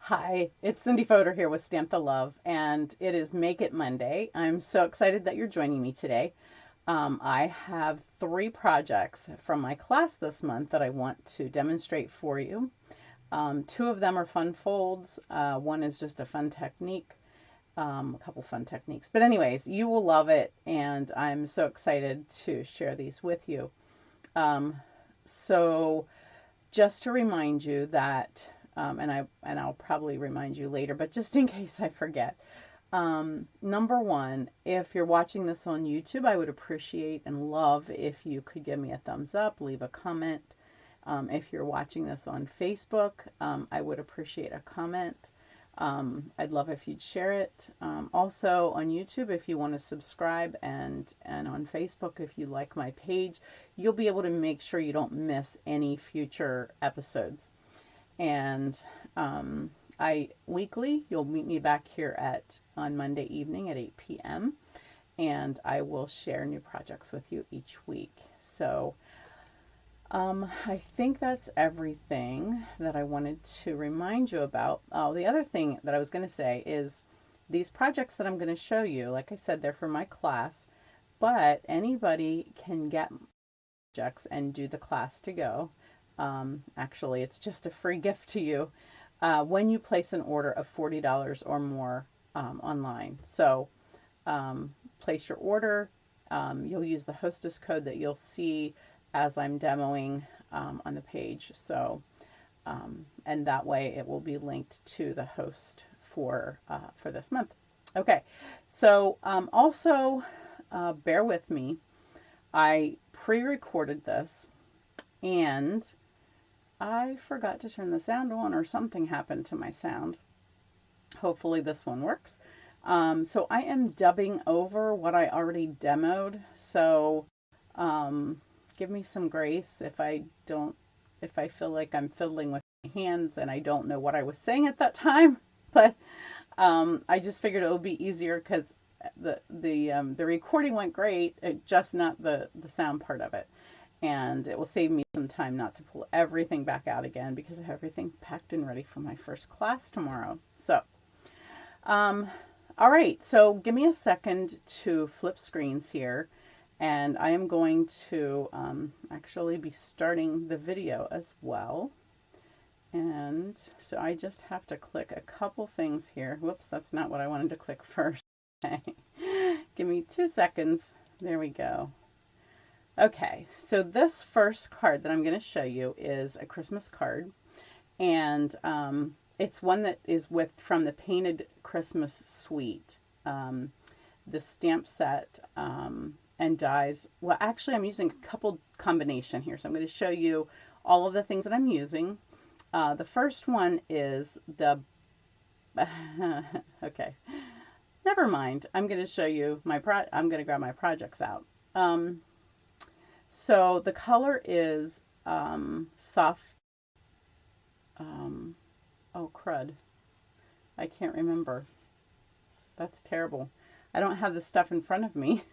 Hi, it's Cindy Fodor here with Stamp the Love, and it is Make It Monday. I'm so excited that you're joining me today. I have 3 projects from my class this month that I want to demonstrate for you. 2 of them are fun folds. One is just a fun technique, a couple fun techniques. But anyways, you will love it, and I'm so excited to share these with you. Um, so just to remind you that and I'll probably remind you later, but just in case I forget. Number one, if you're watching this on YouTube, I would appreciate and love if you could give me a thumbs up, leave a comment. If you're watching this on Facebook, I would appreciate a comment. I'd love if you'd share it. Also on YouTube, if you want to subscribe, and on Facebook, if you like my page, you'll be able to make sure you don't miss any future episodes. And weekly, you'll meet me back here on Monday evening at 8 p.m. and I will share new projects with you each week. So I think that's everything that I wanted to remind you about. Oh, the other thing that I was going to say is these projects that I'm going to show you, like I said, they're for my class, but anybody can get projects and do the class to go. Actually, it's just a free gift to you when you place an order of $40 or more online. So place your order. You'll use the hostess code that you'll see as I'm demoing on the page. So, and that way it will be linked to the host for this month. Okay, so also bear with me. I pre-recorded this and I forgot to turn the sound on, or something happened to my sound. Hopefully this one works. So I am dubbing over what I already demoed. So give me some grace if I feel like I'm fiddling with my hands and I don't know what I was saying at that time. But I just figured it would be easier because the recording went great, just not the sound part of it. And it will save me some time not to pull everything back out again because I have everything packed and ready for my first class tomorrow. So, all right, so give me a second to flip screens here, and I am going to actually be starting the video as well. And so I just have to click a couple things here. Whoops, that's not what I wanted to click first. Okay. Give me 2 seconds. There we go. Okay, so this first card that I'm going to show you is a Christmas card, and it's one that is from the Painted Christmas Suite, the stamp set and dies. Well, actually, I'm using a couple combination here, so I'm going to show you all of the things that I'm using. The first one is the okay, never mind. I'm going to show you I'm going to grab my projects out. So the color is soft, oh crud, I can't remember. That's terrible. I don't have the stuff in front of me.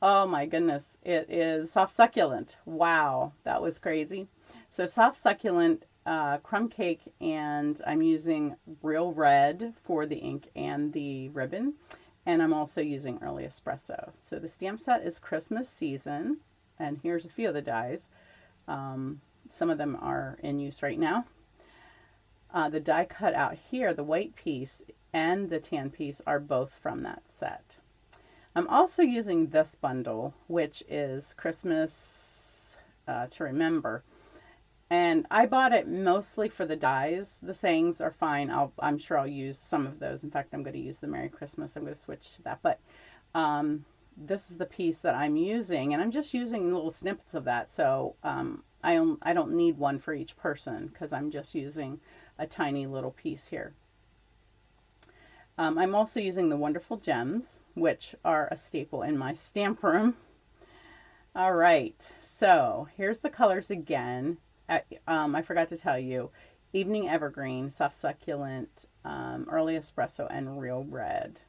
Oh my goodness, it is Soft Succulent. Wow, that was crazy. So Soft Succulent, crumb cake, and I'm using Real Red for the ink and the ribbon. And I'm also using Early Espresso. So the stamp set is Christmas season, and here's a few of the dies. Some of them are in use right now. The die cut out here, the white piece and the tan piece, are both from that set. I'm also using this bundle, which is Christmas to Remember. And I bought it mostly for the dies. The sayings are fine. I'm sure I'll use some of those. In fact, I'm going to use the Merry Christmas. I'm going to switch to that. But this is the piece that I'm using, and I'm just using little snippets of that. So I don't need one for each person because I'm just using a tiny little piece here. I'm also using the Wonderful Gems, which are a staple in my stamp room. All right, so here's the colors again. I forgot to tell you, Evening Evergreen, Soft Succulent, Early Espresso, and Real Red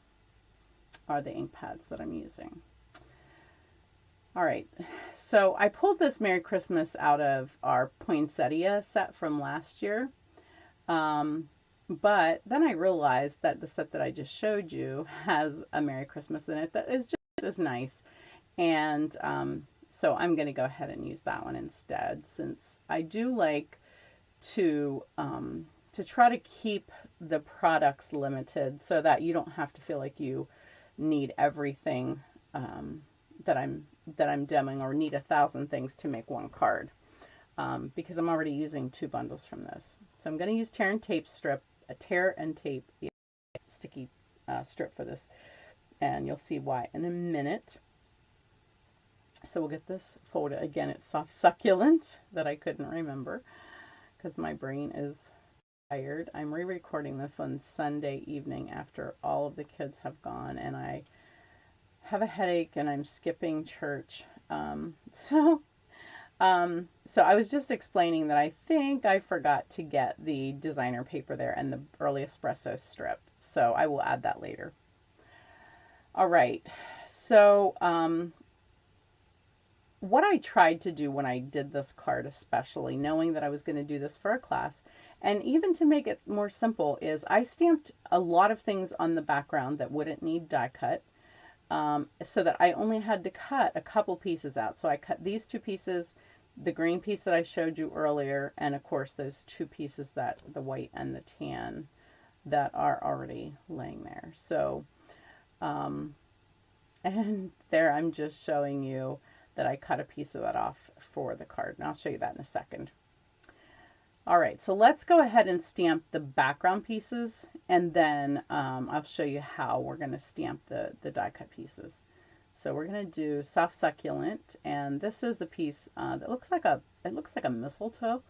are the ink pads that I'm using. All right, so I pulled this Merry Christmas out of our poinsettia set from last year. But then I realized that the set that I just showed you has a Merry Christmas in it that is just as nice. And so I'm going to go ahead and use that one instead, since I do like to try to keep the products limited so that you don't have to feel like you need everything that I'm demoing, or need 1,000 things to make one card, because I'm already using 2 bundles from this. So I'm going to use tear and tape strip, a tear and tape sticky strip for this, and you'll see why in a minute. So we'll get this folded. Again, it's soft succulent that I couldn't remember because my brain is tired. I'm re-recording this on Sunday evening after all of the kids have gone, and I have a headache and I'm skipping church. So I was just explaining that I think I forgot to get the designer paper there and the early espresso strip. So I will add that later. All right. So what I tried to do when I did this card, especially knowing that I was going to do this for a class, and even to make it more simple, is I stamped a lot of things on the background that wouldn't need die cut, so that I only had to cut a couple pieces out. So I cut these 2 pieces, the green piece that I showed you earlier, and of course those 2 pieces, that the white and the tan, that are already laying there. So and there I'm just showing you that I cut a piece of that off for the card, and I'll show you that in a second. All right, so let's go ahead and stamp the background pieces, and then I'll show you how we're going to stamp the die cut pieces. So we're going to do soft succulent, and this is the piece that looks like a mistletoe.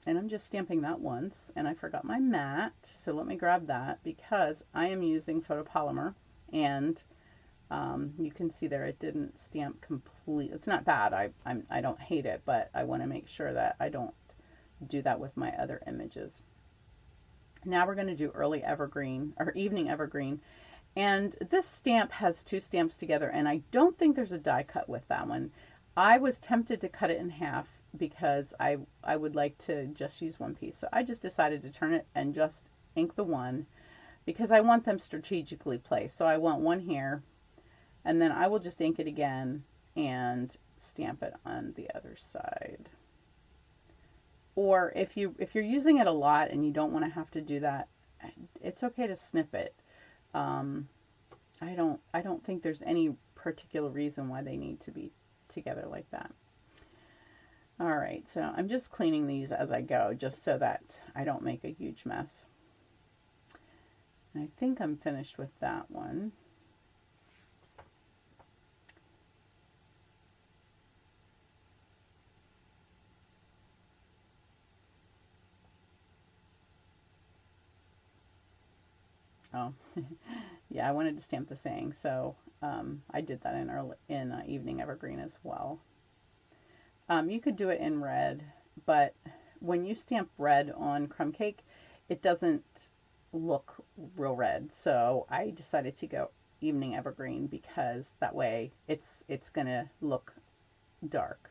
And I'm just stamping that once, and I forgot my mat, so let me grab that because I am using photopolymer. And you can see there it didn't stamp complete. It's not bad. I don't hate it, but I want to make sure that I don't do that with my other images. Now we're going to do early evergreen, or evening evergreen. And this stamp has 2 stamps together, and I don't think there's a die cut with that one. I was tempted to cut it in half because I would like to just use 1 piece. So I just decided to turn it and just ink the one, because I want them strategically placed. So I want one here, and then I will just ink it again and stamp it on the other side. Or if you're using it a lot and you don't want to have to do that, it's okay to snip it. I don't think there's any particular reason why they need to be together like that. All right, so I'm just cleaning these as I go, just so that I don't make a huge mess. I think I'm finished with that one. Oh, yeah, I wanted to stamp the saying, so I did that in Evening Evergreen as well. You could do it in red, but when you stamp red on crumb cake, it doesn't look real red, so I decided to go Evening Evergreen because that way it's gonna look dark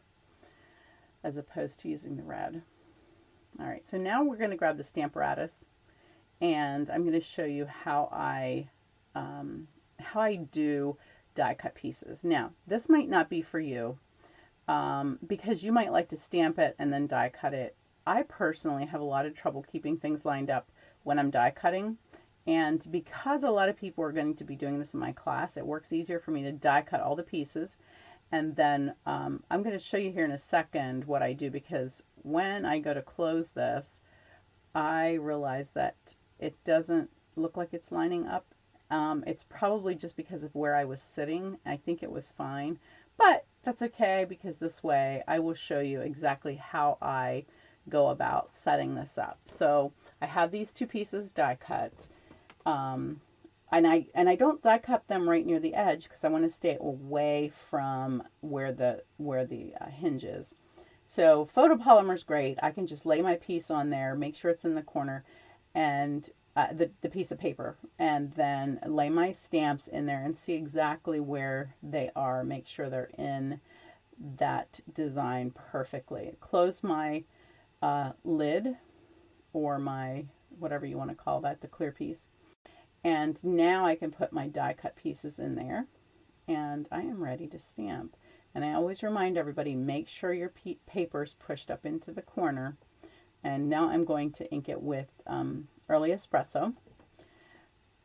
as opposed to using the red. All right, so now we're going to grab the Stamparatus, and I'm going to show you how I do die cut pieces. Now, this might not be for you because you might like to stamp it and then die cut it. I personally have a lot of trouble keeping things lined up when I'm die cutting, and because a lot of people are going to be doing this in my class, it works easier for me to die cut all the pieces. And then I'm going to show you here in a second what I do, because when I go to close this, I realize that it doesn't look like it's lining up. It's probably just because of where I was sitting. I think it was fine, but that's okay, because this way I will show you exactly how I go about setting this up. So I have these 2 pieces die cut. And I don't die cut them right near the edge because I want to stay away from where the hinge is. So photopolymer is great. I can just lay my piece on there, make sure it's in the corner, and the piece of paper, and then lay my stamps in there and see exactly where they are. Make sure they're in that design perfectly. Close my lid, or my, whatever you want to call that, the clear piece. And now I can put my die cut pieces in there, and I am ready to stamp. And I always remind everybody, make sure your paper's pushed up into the corner. And now I'm going to ink it with Early Espresso.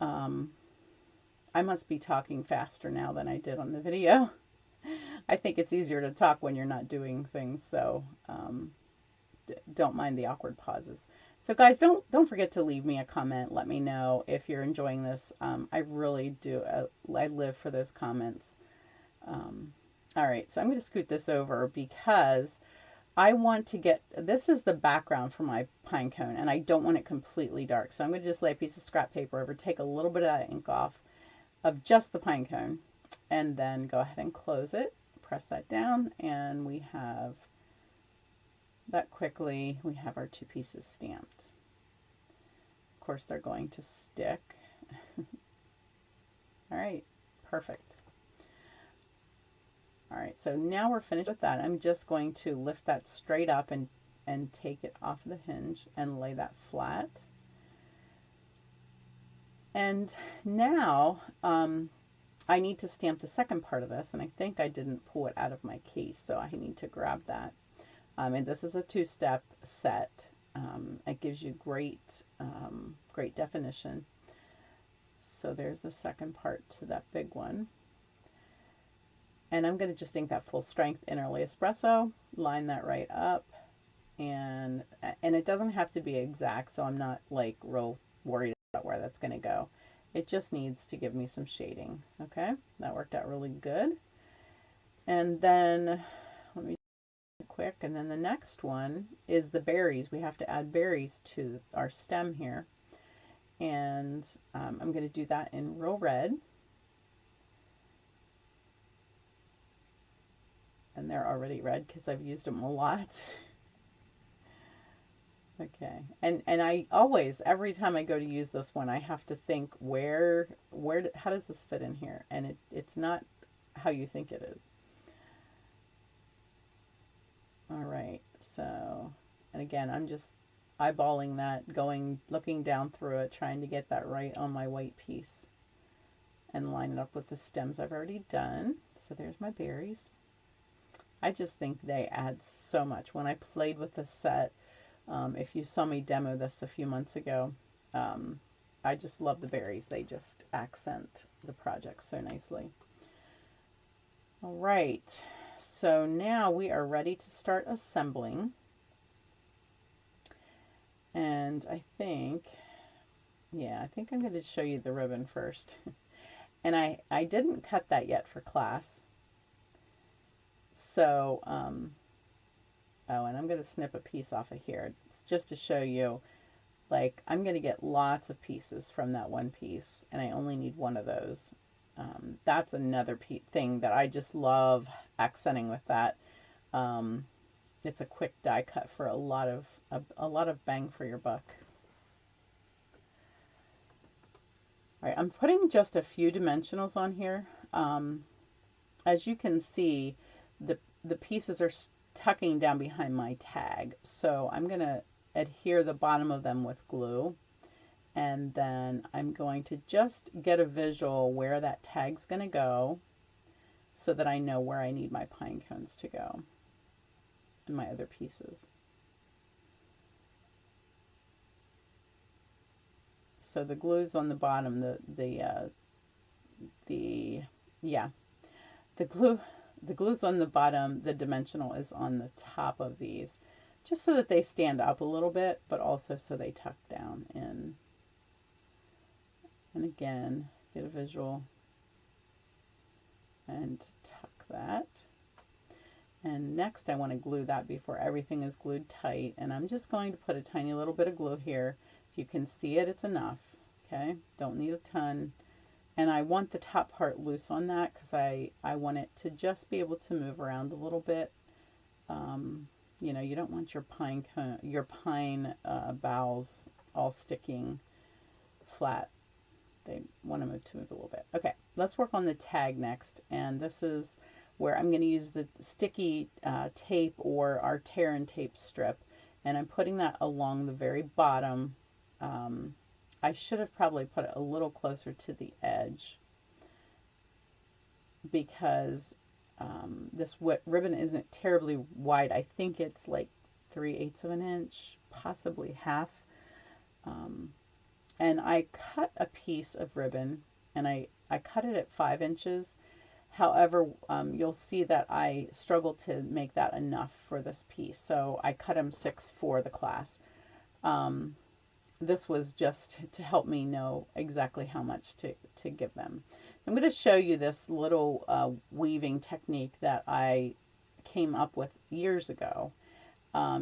I must be talking faster now than I did on the video. I think it's easier to talk when you're not doing things, so don't mind the awkward pauses. So guys, don't forget to leave me a comment. Let me know if you're enjoying this. I really do. I live for those comments. All right, so I'm going to scoot this over because I want to get, this is the background for my pine cone, and I don't want it completely dark. So I'm going to just lay a piece of scrap paper over, take a little bit of that ink off of just the pine cone, and then go ahead and close it. Press that down, and we have that quickly. We have our two pieces stamped. Of course, they're going to stick. All right, perfect. All right, so now we're finished with that. I'm just going to lift that straight up and take it off the hinge and lay that flat. And now I need to stamp the second part of this, and I think I didn't pull it out of my case, so I need to grab that. And this is a two-step set. It gives you great definition. So there's the second part to that big one. And I'm going to just ink that full strength in Early Espresso, line that right up, and it doesn't have to be exact, so I'm not like real worried about where that's going to go. It just needs to give me some shading. Okay, that worked out really good. And then let me do quick, and then the next one is the berries. We have to add berries to our stem here, and I'm going to do that in real red. And they're already red because I've used them a lot. Okay, and I always, every time I go to use this one, I have to think how does this fit in here? And it's not how you think it is. All right, so, and again, I'm just eyeballing that, looking down through it, trying to get that right on my white piece and line it up with the stems I've already done. So there's my berries. I just think they add so much. When I played with this set, if you saw me demo this a few months ago, I just love the berries. They just accent the project so nicely. All right, so now we are ready to start assembling. And I think I'm going to show you the ribbon first. And I didn't cut that yet for class. So, oh, and I'm going to snip a piece off of here. It's just to show you, like, I'm going to get lots of pieces from that one piece, and I only need one of those. That's another thing that I just love accenting with that. It's a quick die cut for a lot of bang for your buck. All right, I'm putting just a few dimensionals on here. As you can see, the pieces are tucking down behind my tag, so I'm going to adhere the bottom of them with glue, and then I'm going to just get a visual where that tag's going to go so that I know where I need my pine cones to go and my other pieces. So the glue's on the bottom, the glue's on the bottom, the dimensional is on the top of these, just so that they stand up a little bit, but also so they tuck down in. And again, get a visual and tuck that. And next I want to glue that before everything is glued tight, and I'm just going to put a tiny little bit of glue here. If you can see it, it's enough. Okay, don't need a ton. And I want the top part loose on that because I want it to just be able to move around a little bit. You know, you don't want your pine boughs all sticking flat. They want to move a little bit. Okay, let's work on the tag next. And this is where I'm going to use the sticky tape or our tear and tape strip, and I'm putting that along the very bottom. I should have probably put it a little closer to the edge because this ribbon isn't terribly wide. I think it's like 3/8 of an inch, possibly half. And I cut a piece of ribbon, and I cut it at 5 inches. However, you'll see that I struggled to make that enough for this piece, so I cut them 6 for the class. This was just to help me know exactly how much to give them. I'm going to show you this little weaving technique that I came up with years ago,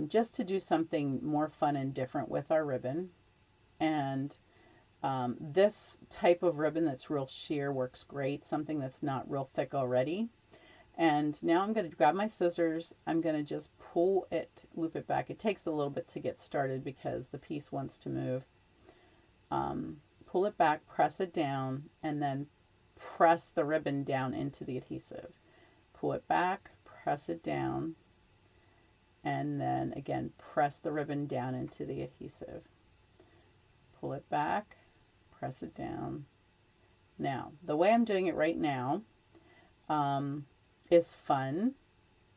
just to do something more fun and different with our ribbon. And this type of ribbon that's real sheer works great, something that's not real thick already. And now I'm going to grab my scissors. I'm going to just pull it, loop it back. It takes a little bit to get started because the piece wants to move. Pull it back, press it down, and then press the ribbon down into the adhesive. Pull it back, press it down, and then again press the ribbon down into the adhesive. Pull it back, press it down. Now, the way I'm doing it right now is fun.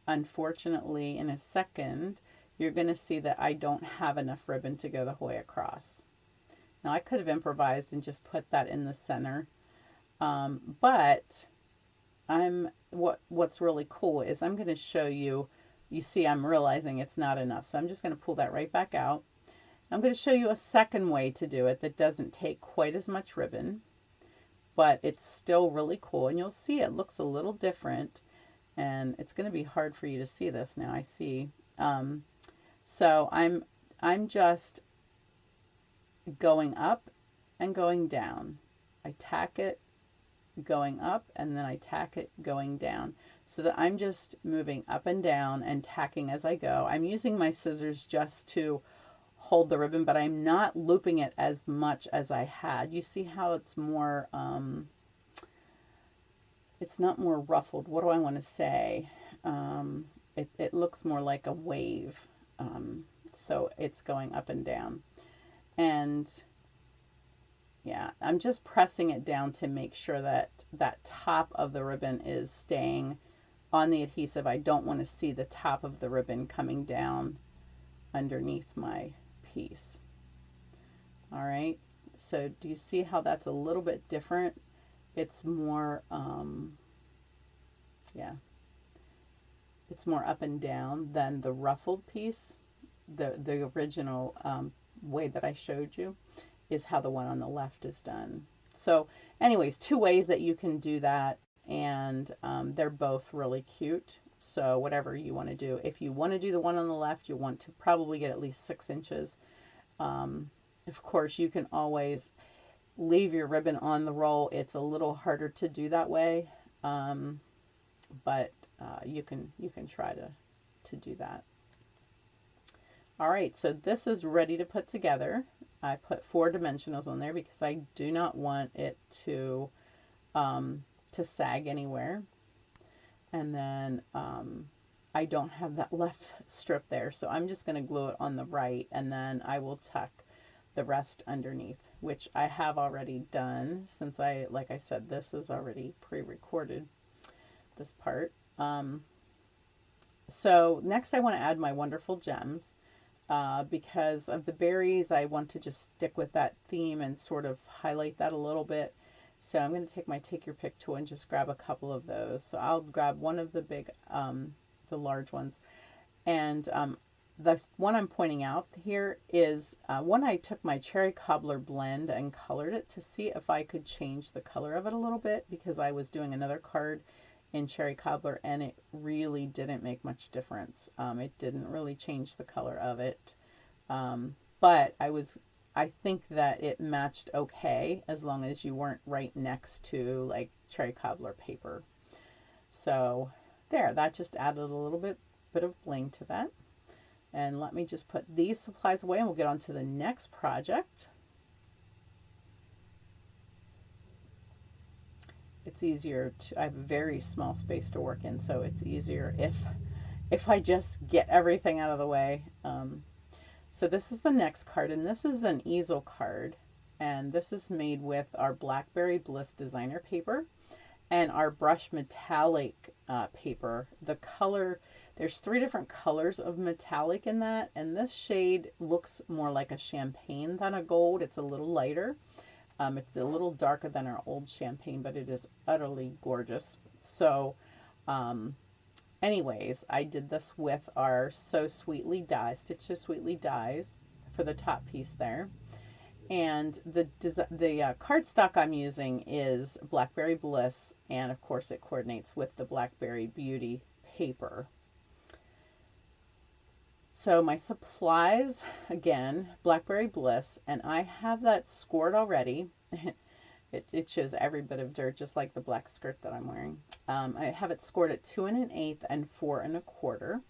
Unfortunately, in a second, you're going to see that I don't have enough ribbon to go the whole way across. Now, I could have improvised and just put that in the center, but what's really cool is I'm going to show you. You see, I'm realizing it's not enough, so I'm just going to pull that right back out. I'm going to show you a second way to do it that doesn't take quite as much ribbon, but it's still really cool, and you'll see it looks a little different, and it's going to be hard for you to see this now, I see. So I'm just going up and going down. I tack it going up, and then I tack it going down, so that I'm just moving up and down and tacking as I go. I'm using my scissors just to hold the ribbon, but I'm not looping it as much as I had. You see how it's more, it's not more ruffled. What do I want to say? It looks more like a wave. So it's going up and down. And yeah, I'm just pressing it down to make sure that that top of the ribbon is staying on the adhesive. I don't want to see the top of the ribbon coming down underneath my piece. All right, so do you see how that's a little bit different? It's more, yeah, it's more up and down than the ruffled piece. The original way that I showed you is how the one on the left is done. So anyways, 2 ways that you can do that, and they're both really cute. So whatever you want to do. If you want to do the one on the left, you want to probably get at least 6 inches. Of course, you can always leave your ribbon on the roll. It's a little harder to do that way, but you can try to do that. All right, so this is ready to put together. I put 4 dimensionals on there because I do not want it to sag anywhere. And then I don't have that left strip there, so I'm just going to glue it on the right, and then I will tuck the rest underneath, which I have already done since like I said, this is already pre-recorded, this part. So next I want to add my wonderful gems. Because of the berries, I want to just stick with that theme and sort of highlight that a little bit. So I'm going to take my Take Your Pick tool and just grab a couple of those. So I'll grab one of the big, the large ones. And the one I'm pointing out here is when I took my Cherry Cobbler blend and colored it to see if I could change the color of it a little bit, because I was doing another card in Cherry Cobbler and it really didn't make much difference. It didn't really change the color of it. But I think that it matched okay as long as you weren't right next to like Cherry Cobbler paper. So there, that just added a little bit of bling to that. And let me just put these supplies away and we'll get on to the next project. it's easier to, I have a very small space to work in, so it's easier if I just get everything out of the way. So this is the next card, and this is an easel card, and this is made with our Blackberry Bliss designer paper and our brush metallic paper. The color, there's 3 different colors of metallic in that, and this shade looks more like a champagne than a gold. It's a little lighter. It's a little darker than our old champagne, but it is utterly gorgeous. So anyways, I did this with our So Sweetly dies, Stitch So Sweetly dies for the top piece there. And the cardstock I'm using is Blackberry Bliss, and of course it coordinates with the Blackberry Beauty paper. So my supplies, again, Blackberry Bliss, and I have that scored already. It shows every bit of dirt, just like the black skirt that I'm wearing. I have it scored at 2 1/8 and 4 1/4.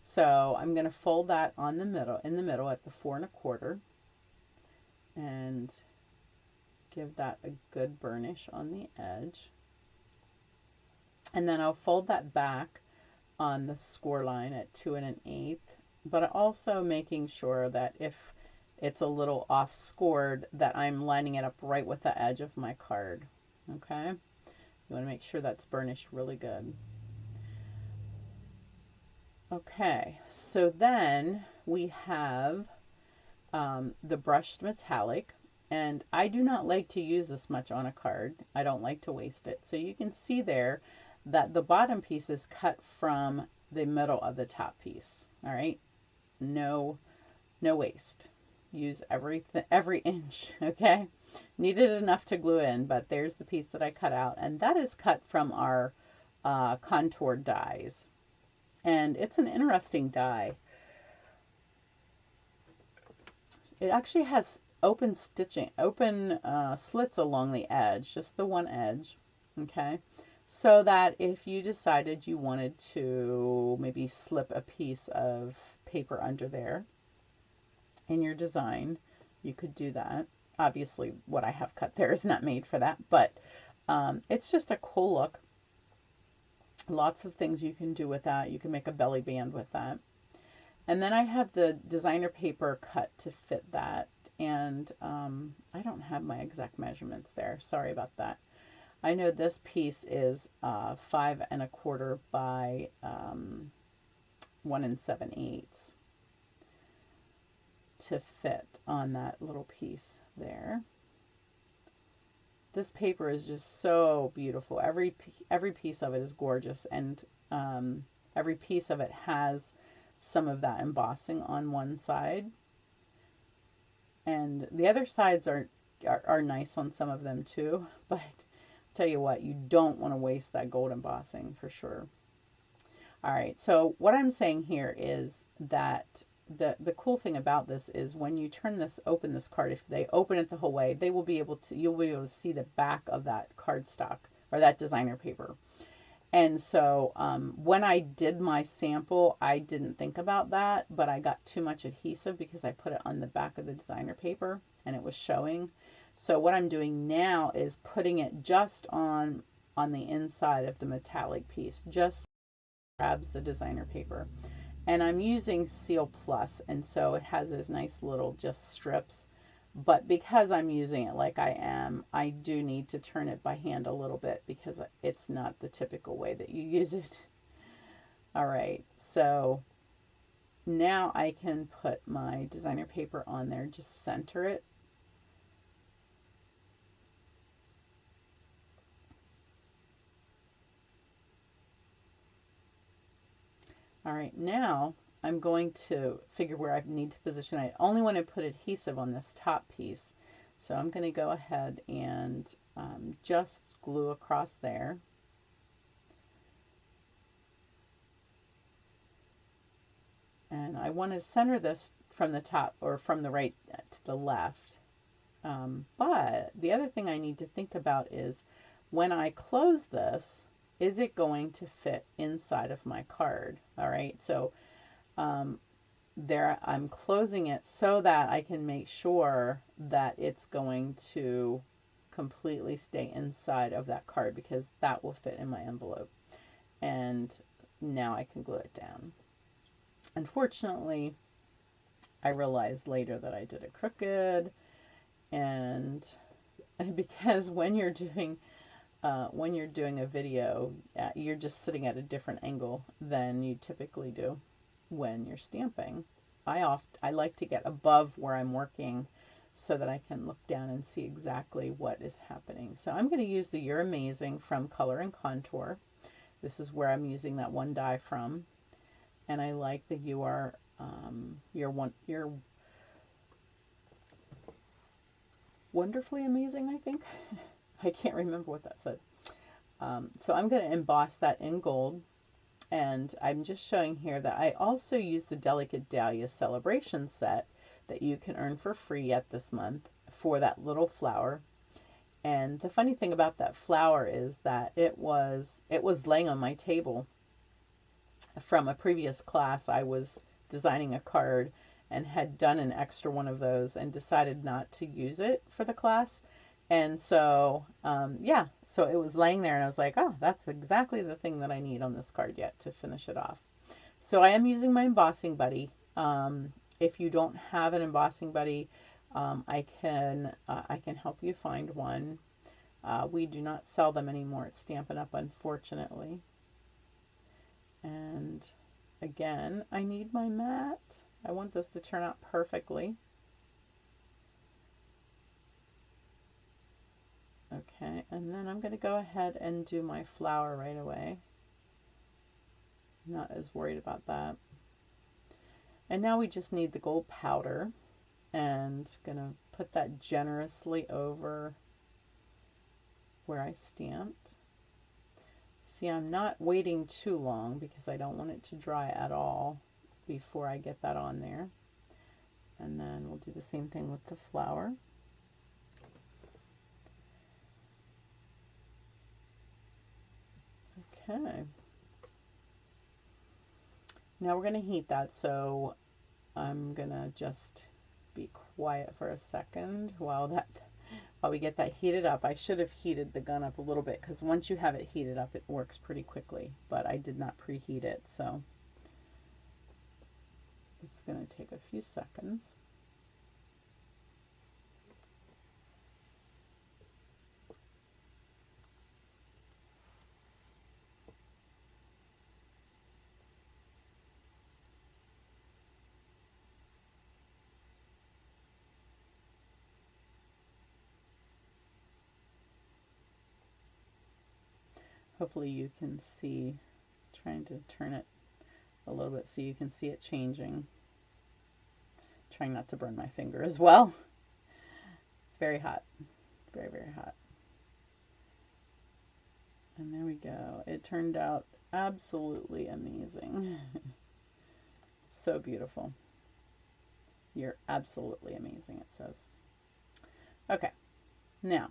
So I'm going to fold that on the middle, in the middle at the 4 1/4, and give that a good burnish on the edge. And then I'll fold that back on the score line at 2 1/8, but also making sure that if it's a little off scored, that I'm lining it up right with the edge of my card. Okay, you want to make sure that's burnished really good. Okay, so then we have the brushed metallic, and I do not like to use this much on a card. I don't like to waste it. So you can see there that the bottom piece is cut from the middle of the top piece. All right, no waste. Use every inch. Okay, needed enough to glue in, but there's the piece that I cut out, and that is cut from our contour dies, and it's an interesting die. It actually has open stitching, open slits along the edge, just the one edge. Okay, so that if you decided you wanted to maybe slip a piece of paper under there in your design, you could do that. Obviously what I have cut there is not made for that, but it's just a cool look. Lots of things you can do with that. You can make a belly band with that. And then I have the designer paper cut to fit that, and I don't have my exact measurements there, sorry about that. I know this piece is 5 1/4 by 1 7/8 to fit on that little piece there. This paper is just so beautiful. Every piece of it is gorgeous, and every piece of it has some of that embossing on one side, and the other sides are nice on some of them too, but I'll tell you what, you don't want to waste that gold embossing for sure. All right, so what I'm saying here is that the cool thing about this is when you open this card, if they open it the whole way, you'll be able to see the back of that cardstock or that designer paper. And so when I did my sample, I didn't think about that, but I got too much adhesive because I put it on the back of the designer paper and it was showing. So what I'm doing now is putting it just on the inside of the metallic piece, just grabs the designer paper. And I'm using Seal Plus, and so it has those nice little just strips. But because I'm using it like I am, I do need to turn it by hand a little bit because it's not the typical way that you use it. All right, so now I can put my designer paper on there, just center it. All right, now I'm going to figure where I need to position it. I only want to put adhesive on this top piece. So I'm going to go ahead and just glue across there. And I want to center this from the top or from the right to the left. But the other thing I need to think about is when I close this, is it going to fit inside of my card? All right, so there I'm closing it so that I can make sure that it's going to completely stay inside of that card because that will fit in my envelope. And now I can glue it down. Unfortunately, I realized later that I did it crooked, and because when you're doing a video, you're just sitting at a different angle than you typically do when you're stamping. I like to get above where I'm working so that I can look down and see exactly what is happening. So I'm going to use the You're Amazing from Color and Contour. This is where I'm using that one die from, and I like the you're wonderfully amazing, I think. I can't remember what that said. So I'm going to emboss that in gold, and I'm just showing here that I also use the Delicate Dahlia Celebration set that you can earn for free yet this month for that little flower. And the funny thing about that flower is that it was laying on my table from a previous class. I was designing a card and had done an extra one of those and decided not to use it for the class. And so, yeah, so it was laying there and I was like, oh, that's exactly the thing that I need on this card yet to finish it off. So I am using my embossing buddy. If you don't have an embossing buddy, I can help you find one. We do not sell them anymore at Stampin' Up!, unfortunately. And again, I need my mat. I want this to turn out perfectly. Okay, and then I'm going to go ahead and do my flower right away. Not as worried about that. And now we just need the gold powder, and going to put that generously over where I stamped. See, I'm not waiting too long because I don't want it to dry at all before I get that on there. And then we'll do the same thing with the flower. Okay. Now we're going to heat that, so I'm going to just be quiet for a second while we get that heated up. I should have heated the gun up a little bit because once you have it heated up, it works pretty quickly, but I did not preheat it, so it's going to take a few seconds. Hopefully you can see, trying to turn it a little bit so you can see it changing. Trying not to burn my finger as well. It's very hot, very, very hot. And there we go. It turned out absolutely amazing. So beautiful. You're absolutely amazing, it says. Okay, now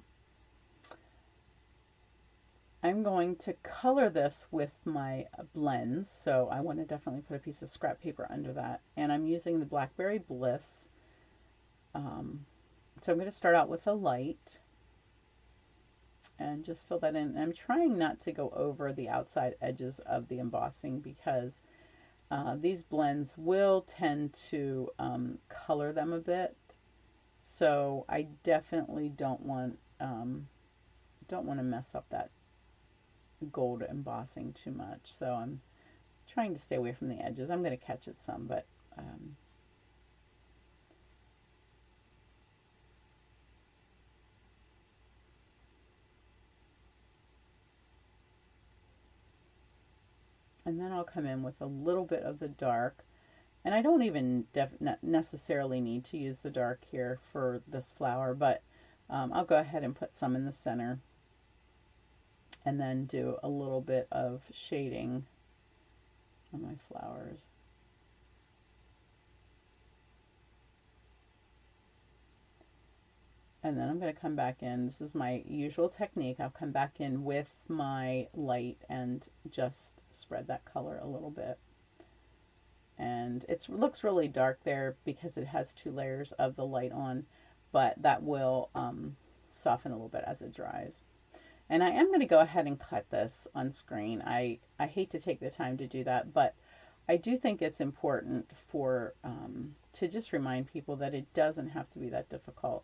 I'm going to color this with my blends, so I want to definitely put a piece of scrap paper under that. And I'm using the Blackberry Bliss. So I'm going to start out with a light and just fill that in. And I'm trying not to go over the outside edges of the embossing because these blends will tend to color them a bit. So I definitely don't want to mess up that gold embossing too much, so I'm trying to stay away from the edges. I'm going to catch it some, but and then I'll come in with a little bit of the dark, and I don't even necessarily need to use the dark here for this flower, but I'll go ahead and put some in the center and then do a little bit of shading on my flowers. And then I'm going to come back in. This is my usual technique. I'll come back in with my light and just spread that color a little bit. And it looks really dark there because it has two layers of the light on, but that will soften a little bit as it dries. And I am going to go ahead and cut this on screen. I hate to take the time to do that, but I do think it's important for to just remind people that it doesn't have to be that difficult.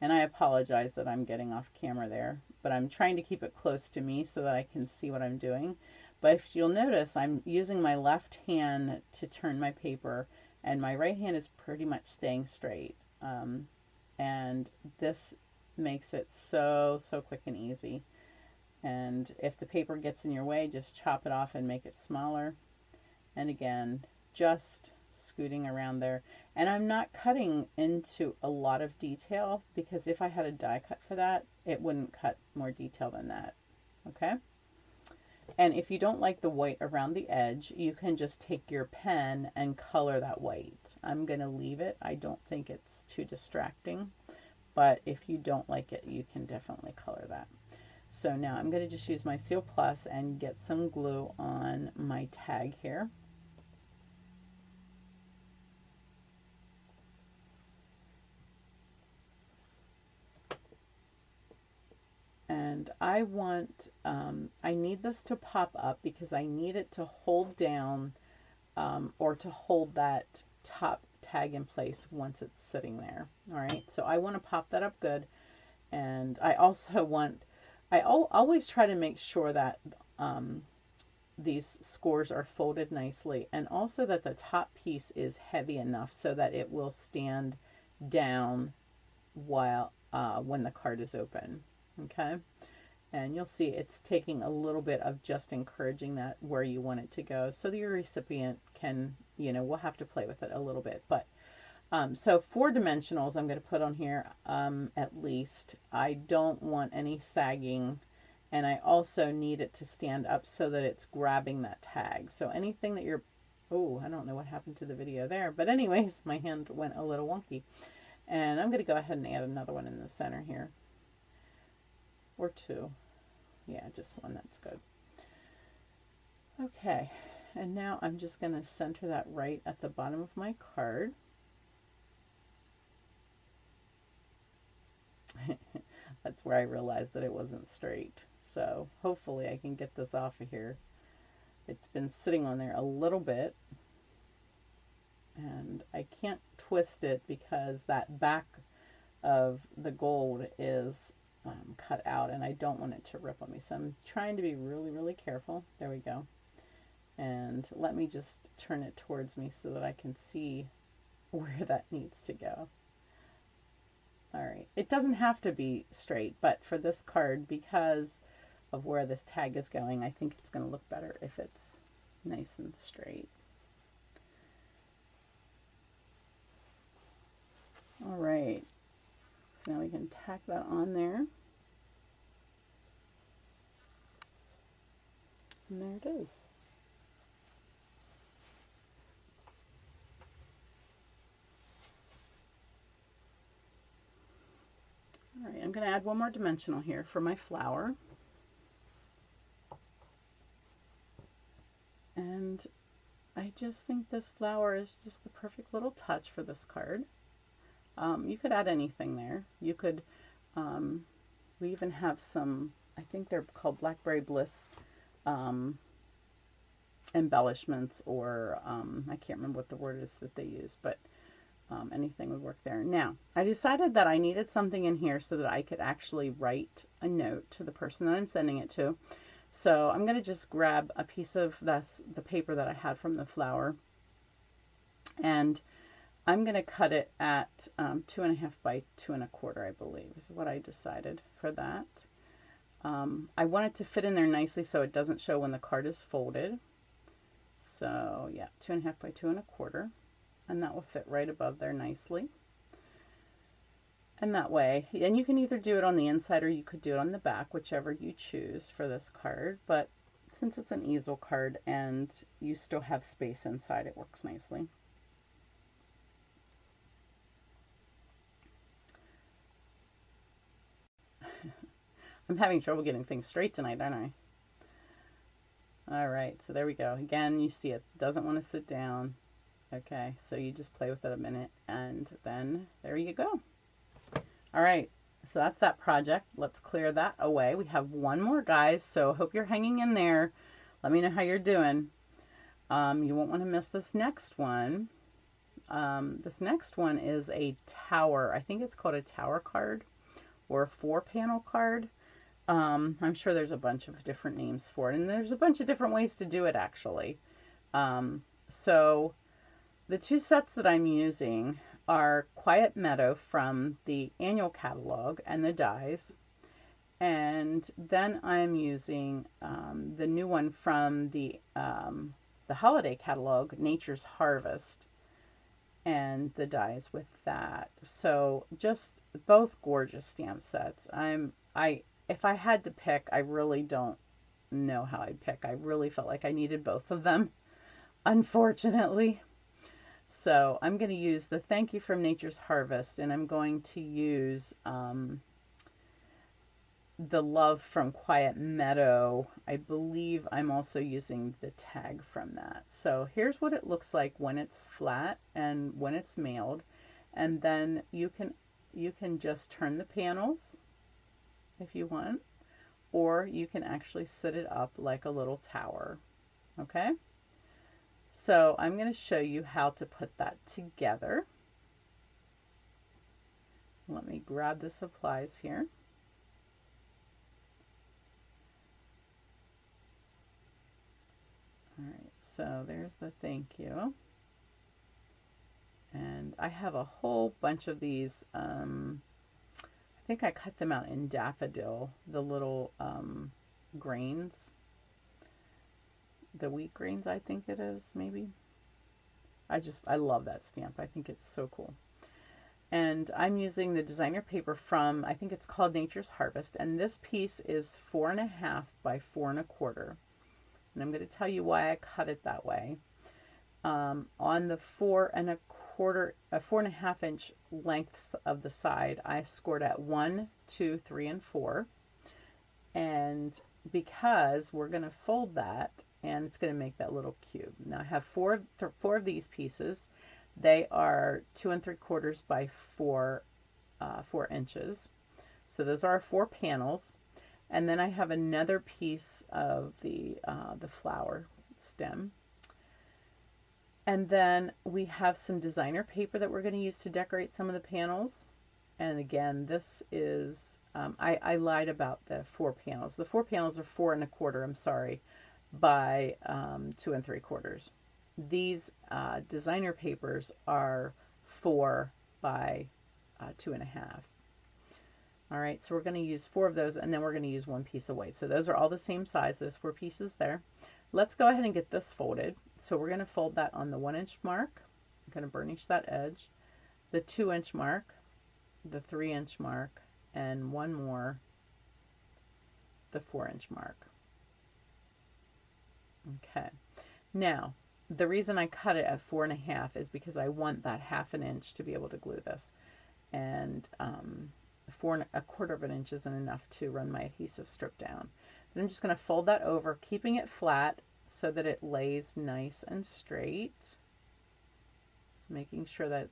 And I apologize that I'm getting off camera there, but I'm trying to keep it close to me so that I can see what I'm doing. But if you'll notice, I'm using my left hand to turn my paper, and my right hand is pretty much staying straight. And this makes it so quick and easy. And if the paper gets in your way, just chop it off and make it smaller. And again, just scooting around there. And I'm not cutting into a lot of detail, because if I had a die cut for that, it wouldn't cut more detail than that. Okay? And if you don't like the white around the edge, you can just take your pen and color that white. I'm going to leave it. I don't think it's too distracting. But if you don't like it, you can definitely color that. So now I'm going to just use my Seal Plus and get some glue on my tag here. And I want, I need this to pop up because I need it to hold down or to hold that top tag in place once it's sitting there. All right, so I want to pop that up good. And I also want, I always try to make sure that these scores are folded nicely, and also that the top piece is heavy enough so that it will stand down while when the card is open. Okay, and you'll see it's taking a little bit of just encouraging that where you want it to go, so that your recipient can, you know, will have to play with it a little bit. But so 4 dimensionals I'm going to put on here at least. I don't want any sagging, and I also need it to stand up so that it's grabbing that tag. So anything that you're, oh, I don't know what happened to the video there, but anyways, my hand went a little wonky. And I'm going to go ahead and add another one in the center here. Or 2. Yeah, just 1, that's good. Okay, and now I'm just going to center that right at the bottom of my card. That's where I realized that it wasn't straight. So hopefully I can get this off of here. It's been sitting on there a little bit, and I can't twist it because that back of the gold is cut out, and I don't want it to rip on me. So I'm trying to be really careful. There we go. And let me just turn it towards me so that I can see where that needs to go. All right, it doesn't have to be straight, but for this card, because of where this tag is going, I think it's going to look better if it's nice and straight. All right, so now we can tack that on there. And there it is. All right, I'm going to add one more dimensional here for my flower. And I just think this flower is just the perfect little touch for this card. You could add anything there. You could, we even have some, I think they're called Blackberry Bliss embellishments, or I can't remember what the word is that they use, but anything would work there. Now, I decided that I needed something in here so that I could actually write a note to the person that I'm sending it to. So I'm going to just grab a piece of the paper that I had from the flower, and I'm going to cut it at 2.5 by 2 1/4, I believe, is what I decided for that. I want it to fit in there nicely so it doesn't show when the card is folded. So yeah, 2.5 by 2 1/4, and that will fit right above there nicely. And that way, and you can either do it on the inside or you could do it on the back, whichever you choose for this card. But since it's an easel card and you still have space inside, it works nicely. I'm having trouble getting things straight tonight, aren't I? All right, so there we go. Again, you see it doesn't want to sit down. Okay, so you just play with it a minute, and then there you go. All right, So that's that project. Let's clear that away. We have one more, guys, so hope you're hanging in there. Let me know how you're doing. You won't want to miss this next one. This next one is a tower. I think it's called a tower card or a 4-panel card. I'm sure there's a bunch of different names for it, and there's a bunch of different ways to do it, actually. So the two sets that I'm using are Quiet Meadow from the annual catalog and the dies. And then I'm using the new one from the holiday catalog, Nature's Harvest, and the dies with that. So just both gorgeous stamp sets. If I had to pick, I really don't know how I'd pick. I really felt like I needed both of them, unfortunately. So I'm going to use the Thank You from Nature's Harvest, and I'm going to use the Love from Quiet Meadow. I believe I'm also using the tag from that. So here's what it looks like when it's flat and when it's mailed. And then you can just turn the panels if you want, or you can actually sit it up like a little tower. Okay? So I'm going to show you how to put that together. Let me grab the supplies here. All right, so there's the thank you. And I have a whole bunch of these. I think I cut them out in daffodil, the little grains, the wheat grains, I think it is, maybe. I love that stamp. I think it's so cool. And I'm using the designer paper from, I think it's called Nature's Harvest, and this piece is 4.5 by 4 1/4. And I'm going to tell you why I cut it that way. On the 4 1/4 inch lengths of the side, I scored at 1, 2, 3, and 4. And because we're going to fold that, and it's going to make that little cube. Now I have four of these pieces. They are 2 3/4 by 4 inches. So those are 4 panels. And then I have another piece of the flower stem. And then we have some designer paper that we're going to use to decorate some of the panels. And again, this is, I lied about the 4 panels. The 4 panels are 4 1/4, I'm sorry, by 2 3/4. These designer papers are 4 by 2.5. All right, so we're going to use 4 of those, and then we're going to use 1 piece of white. So those are all the same size, those 4 pieces there. Let's go ahead and get this folded. So we're going to fold that on the 1 inch mark. I'm going to burnish that edge, the 2 inch mark, the 3 inch mark, and one more, the 4 inch mark. Okay. Now, the reason I cut it at 4.5 is because I want that 1/2 inch to be able to glue this. And 4 1/4 inch isn't enough to run my adhesive strip down. Then I'm just going to fold that over, keeping it flat so that it lays nice and straight, making sure that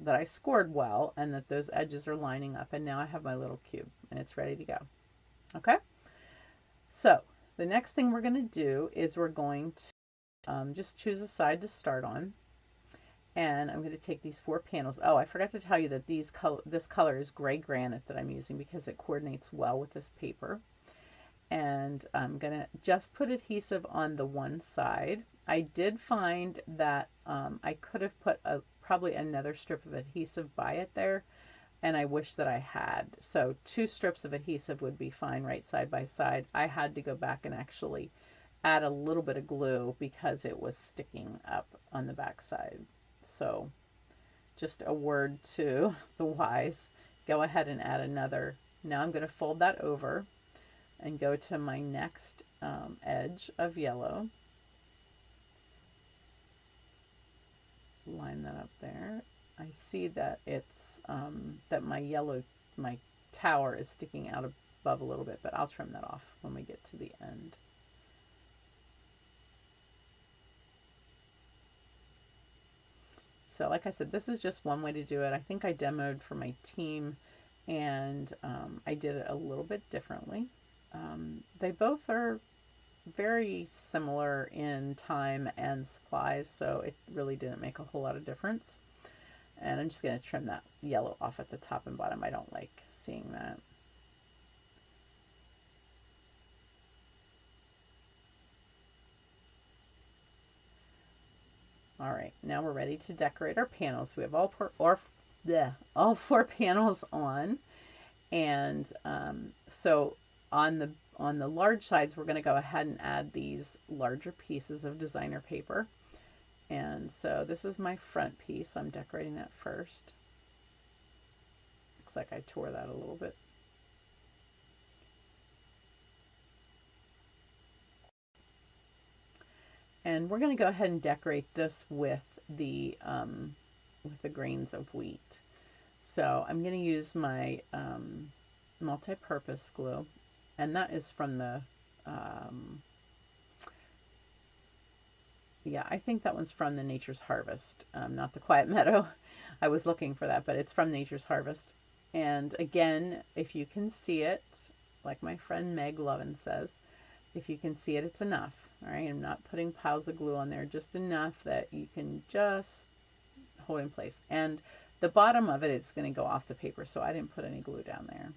I scored well and that those edges are lining up. And now I have my little cube and it's ready to go. Okay, so the next thing we're going to do is we're going to just choose a side to start on. And I'm going to take these 4 panels. Oh, I forgot to tell you that this color is gray granite that I'm using because it coordinates well with this paper. And I'm going to just put adhesive on the one side. I did find that I could have put probably another strip of adhesive by it there, and I wish that I had. So 2 strips of adhesive would be fine right side by side. I had to go back and actually add a little bit of glue because it was sticking up on the back side. So just a word to the wise, go ahead and add another. Now I'm going to fold that over and go to my next edge of yellow. Line that up there. I see that it's that my tower is sticking out above a little bit, but I'll trim that off when we get to the end. So like I said, this is just one way to do it. I think I demoed for my team, and I did it a little bit differently. They both are very similar in time and supplies, so it really didn't make a whole lot of difference. And I'm just going to trim that yellow off at the top and bottom. I don't like seeing that. All right, now we're ready to decorate our panels. We have all four panels on, and so on the large sides, we're going to go ahead and add these larger pieces of designer paper. And so this is my front piece, so I'm decorating that first. Looks like I tore that a little bit. And we're going to go ahead and decorate this with the grains of wheat. So I'm going to use my multi-purpose glue, and that is from the yeah, I think that one's from the Nature's Harvest, not the Quiet Meadow. I was looking for that, but it's from Nature's Harvest. And again, if you can see it, like my friend Meg Lovin says, if you can see it, it's enough. All right, I'm not putting piles of glue on there, just enough that you can just hold in place. And the bottom of it, it's going to go off the paper, so I didn't put any glue down there.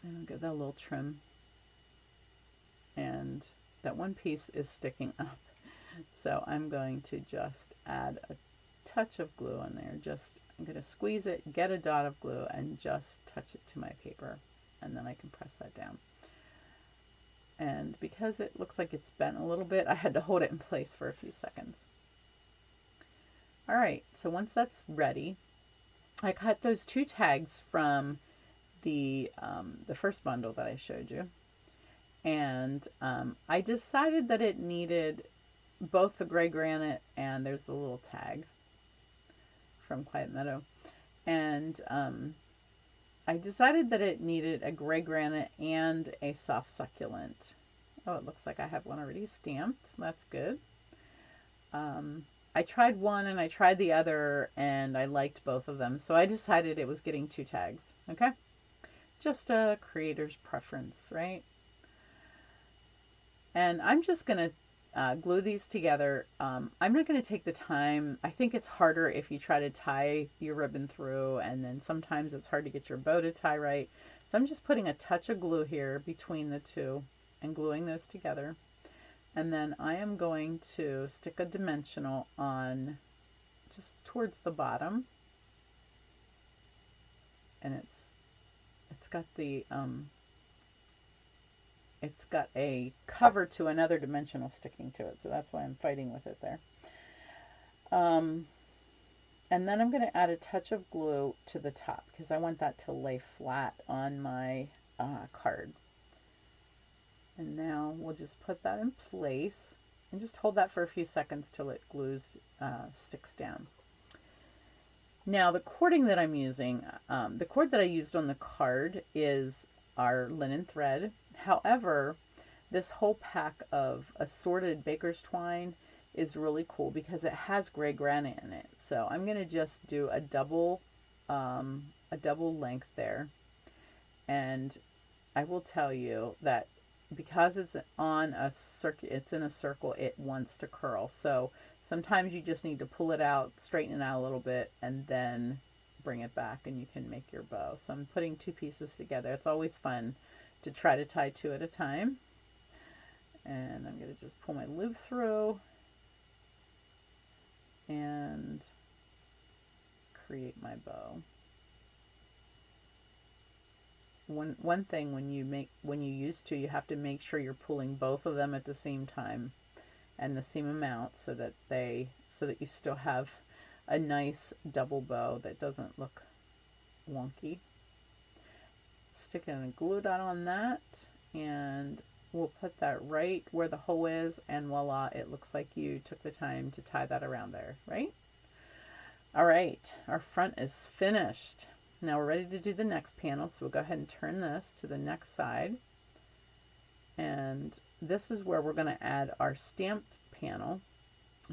And I'll give that a little trim. And that one piece is sticking up. So I'm going to just add a touch of glue on there. I'm going to squeeze it, get a dot of glue, and just touch it to my paper. And then I can press that down. And because it looks like it's bent a little bit, I had to hold it in place for a few seconds. All right, so once that's ready, I cut those two tags from the first bundle that I showed you. And I decided that it needed both the gray granite, and there's the little tag from Quiet Meadow. And I decided that it needed a gray granite and a soft succulent. Oh, it looks like I have one already stamped. That's good. I tried one and I tried the other, and I liked both of them. So I decided it was getting two tags. Okay? Just a creator's preference, right? And I'm just going to glue these together. I'm not going to take the time. I think it's harder if you try to tie your ribbon through, and then sometimes it's hard to get your bow to tie right. So I'm just putting a touch of glue here between the two and gluing those together. And then I am going to stick a dimensional on just towards the bottom. And it's got the it's got a cover to another dimensional sticking to it, so that's why I'm fighting with it there. And then I'm going to add a touch of glue to the top because I want that to lay flat on my card. And now we'll just put that in place and just hold that for a few seconds till it sticks down. Now the cording that I'm using, the cord that I used on the card is our linen thread. However, this whole pack of assorted baker's twine is really cool because it has gray granite in it. So I'm going to just do a double length there. And I will tell you that because it's on a it's in a circle, it wants to curl. So sometimes you just need to pull it out, straighten it out a little bit, and then bring it back and you can make your bow. So I'm putting two pieces together. It's always fun to try to tie two at a time. And I'm going to just pull my loop through and create my bow. One thing when you use two, you have to make sure you're pulling both of them at the same time and the same amount so that you still have a nice double bow that doesn't look wonky. Stick in a glue dot on that, and we'll put that right where the hole is, and voila, it looks like you took the time to tie that around there, right? All right, our front is finished. Now we're ready to do the next panel, so we'll go ahead and turn this to the next side. And this is where we're going to add our stamped panel.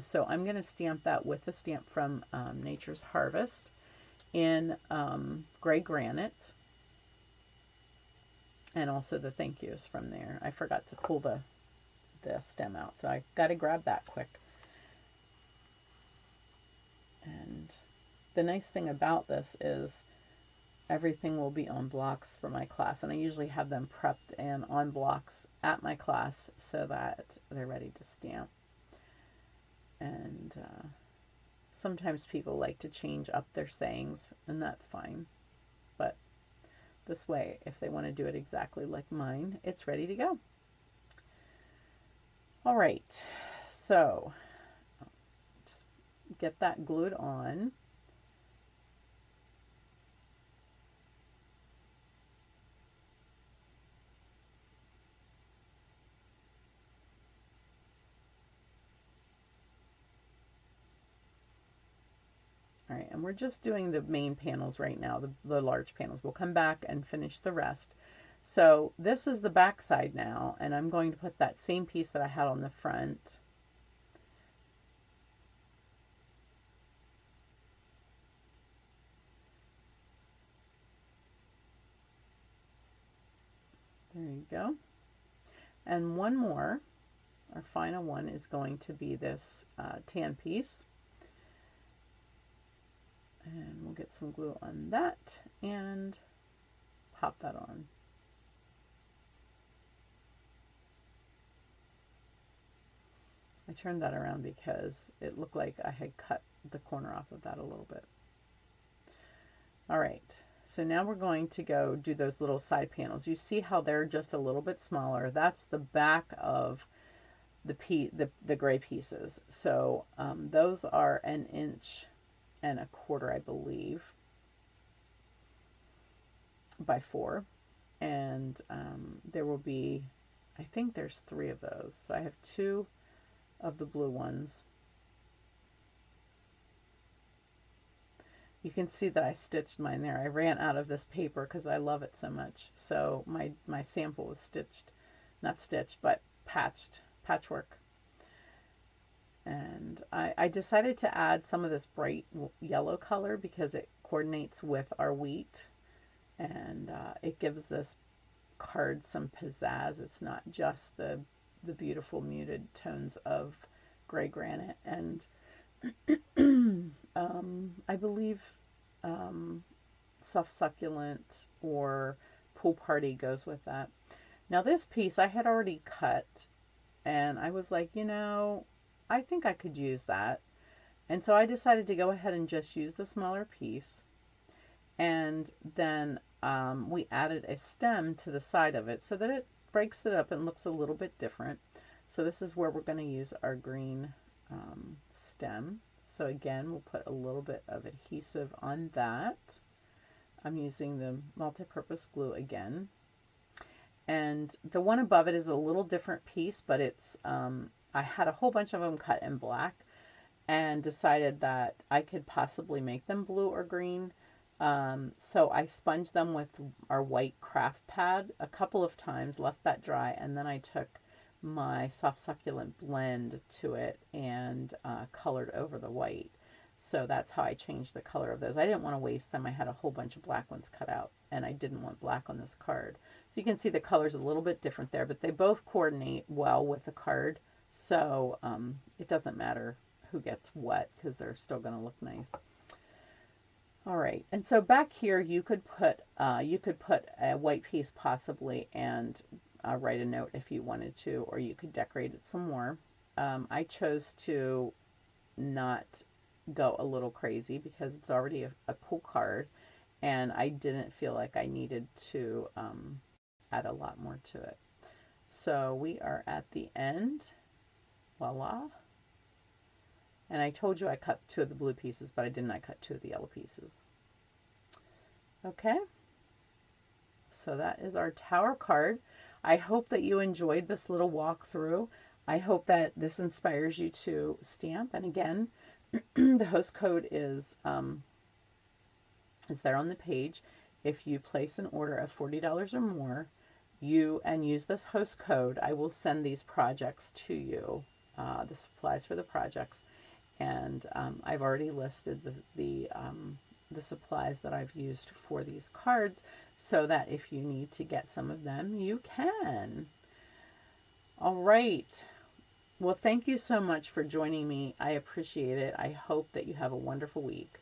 So I'm going to stamp that with a stamp from Nature's Harvest in gray granite. And also the thank yous from there. I forgot to pull the stem out, so I got to grab that quick. And the nice thing about this is everything will be on blocks for my class, and I usually have them prepped and on blocks at my class so that they're ready to stamp. And sometimes people like to change up their sayings, and that's fine. But this way, if they want to do it exactly like mine, it's ready to go. All right, so just get that glued on. All right, and we're just doing the main panels right now, the large panels. We'll come back and finish the rest. So this is the back side now, and I'm going to put that same piece that I had on the front. There you go. And one more, our final one, is going to be this tan piece. And we'll get some glue on that and pop that on. I turned that around because it looked like I had cut the corner off of that a little bit. All right, so now we're going to go do those little side panels. You see how they're just a little bit smaller. That's the back of the gray pieces. So those are 1.25 inches, I believe, by 4. And there will be, I think there's 3 of those. So I have 2 of the blue ones. You can see that I stitched mine there. I ran out of this paper because I love it so much. So my sample was stitched, not stitched, but patchwork. And I decided to add some of this bright yellow color because it coordinates with our wheat, and it gives this card some pizzazz. It's not just the beautiful muted tones of gray granite. And I believe soft succulent or pool party goes with that. Now this piece I had already cut, and I was like, you know, I think I could use that. And so I decided to go ahead and just use the smaller piece. And then we added a stem to the side of it so that it breaks it up and looks a little bit different. So this is where we're going to use our green stem. So again, we'll put a little bit of adhesive on that. I'm using the multi-purpose glue again. And the one above it is a little different piece, but it's, I had a whole bunch of them cut in black and decided that I could possibly make them blue or green. So I sponged them with our white craft pad a couple of times, left that dry, and then I took my soft succulent blend to it and colored over the white. So that's how I changed the color of those. I didn't want to waste them. I had a whole bunch of black ones cut out, and I didn't want black on this card. So you can see the color's a little bit different there, but they both coordinate well with the card. So it doesn't matter who gets what because they're still going to look nice. All right, and so back here you could put a white piece possibly and write a note if you wanted to, or you could decorate it some more. I chose to not go a little crazy because it's already a cool card, and I didn't feel like I needed to add a lot more to it. So we are at the end. Voila. And I told you I cut 2 of the blue pieces, but I did not cut 2 of the yellow pieces. Okay. So that is our tower card. I hope that you enjoyed this little walkthrough. I hope that this inspires you to stamp. And again, the host code is It's there on the page. If you place an order of $40 or more, and use this host code, I will send these projects to you, the supplies for the projects. And I've already listed the supplies that I've used for these cards, so that if you need to get some of them, you can. All right. Well, thank you so much for joining me. I appreciate it. I hope that you have a wonderful week.